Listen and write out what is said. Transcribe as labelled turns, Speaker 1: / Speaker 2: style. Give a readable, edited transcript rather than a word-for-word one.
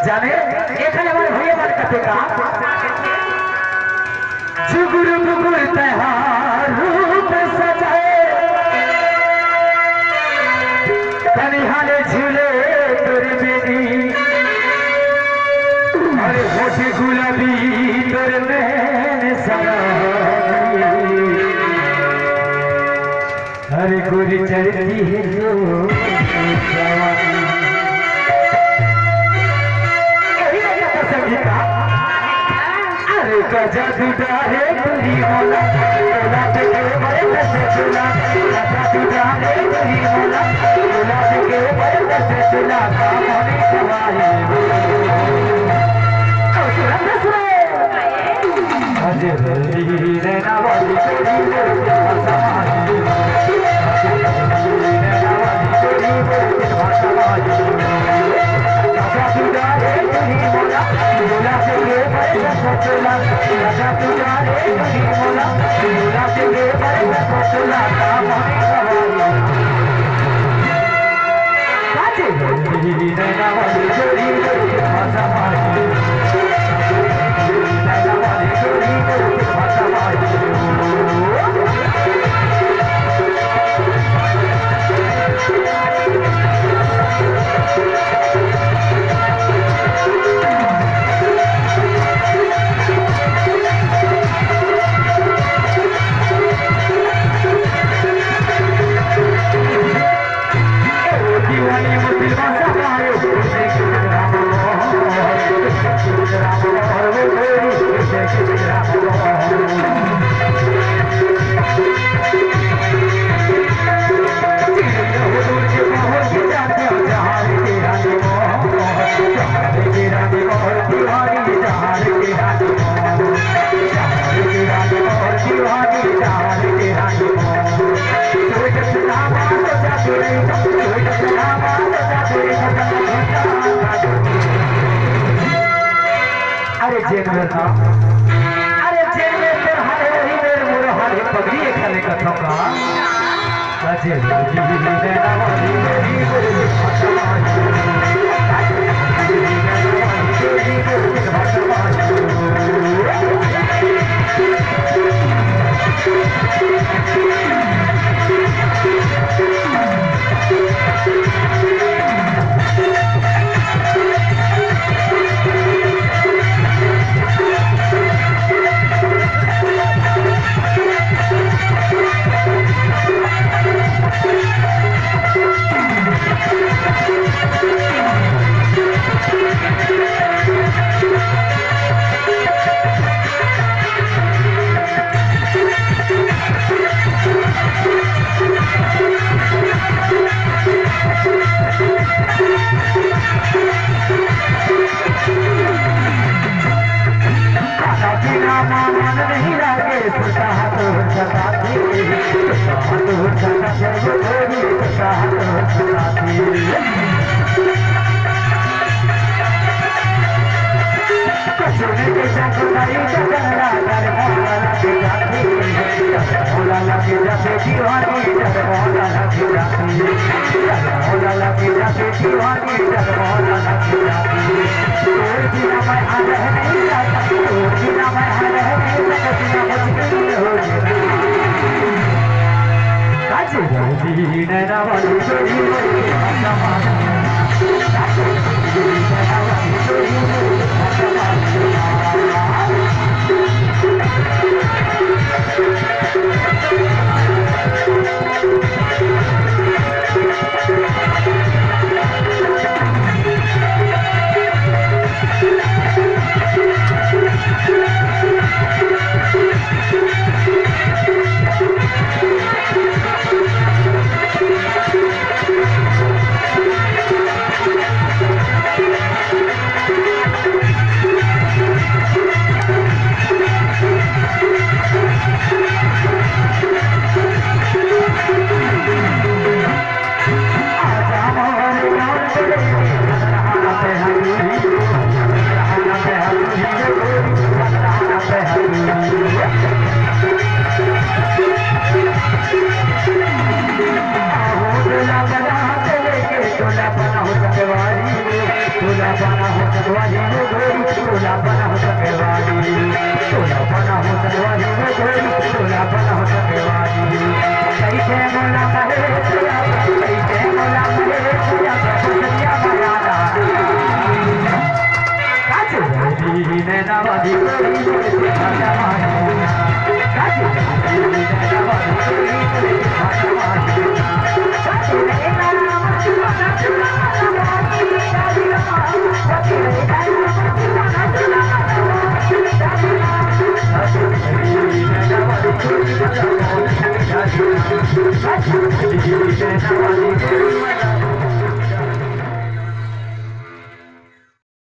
Speaker 1: जाने एक हमारे भैया बात करते का जुगुर बुगुर त्योहार रूप सजाए कनिहाले झूले तोरे बेनी अरे होठ गुलाबी तोरे नैन सगाई अरे गोरी चढ़ती है जो जवानी जादू डाले तुरी मोला मोला के बड़े से चुला जादू डाले तुरी मोला मोला के बड़े से चुला कामने सवाए अजे रे नैना वाली तेरी सवाई नैना वाली तेरी सवाई जादू डाले तुरी मोला मोला के बड़े से चुला जादू डाले तुरी मोला मोला के बड़े से चुला कामने सवाई काजे नैना वाली तेरी सवाई नैना वाली तेरी सवाई अरे जेल में था अरे जेल में तेरे हारे वही मेरे मुरे हारे पगड़ी एक खाने का ठोका जेल नैना वाली मेरी मेरी नैना वाली बना हो तलवारी में गोरी तोला बना हो तलवारी तोला बना हो तलवारी में गोरी तोला बना हो तलवारी कैसे मोला कहे तेरा कैसे मोला कहे तेरा बसरिया बयाना काचे ने नवादी गोरी भाषा मानी काचे ने नवादी गोरी भाषा मानी काचे ने नवादी गोरी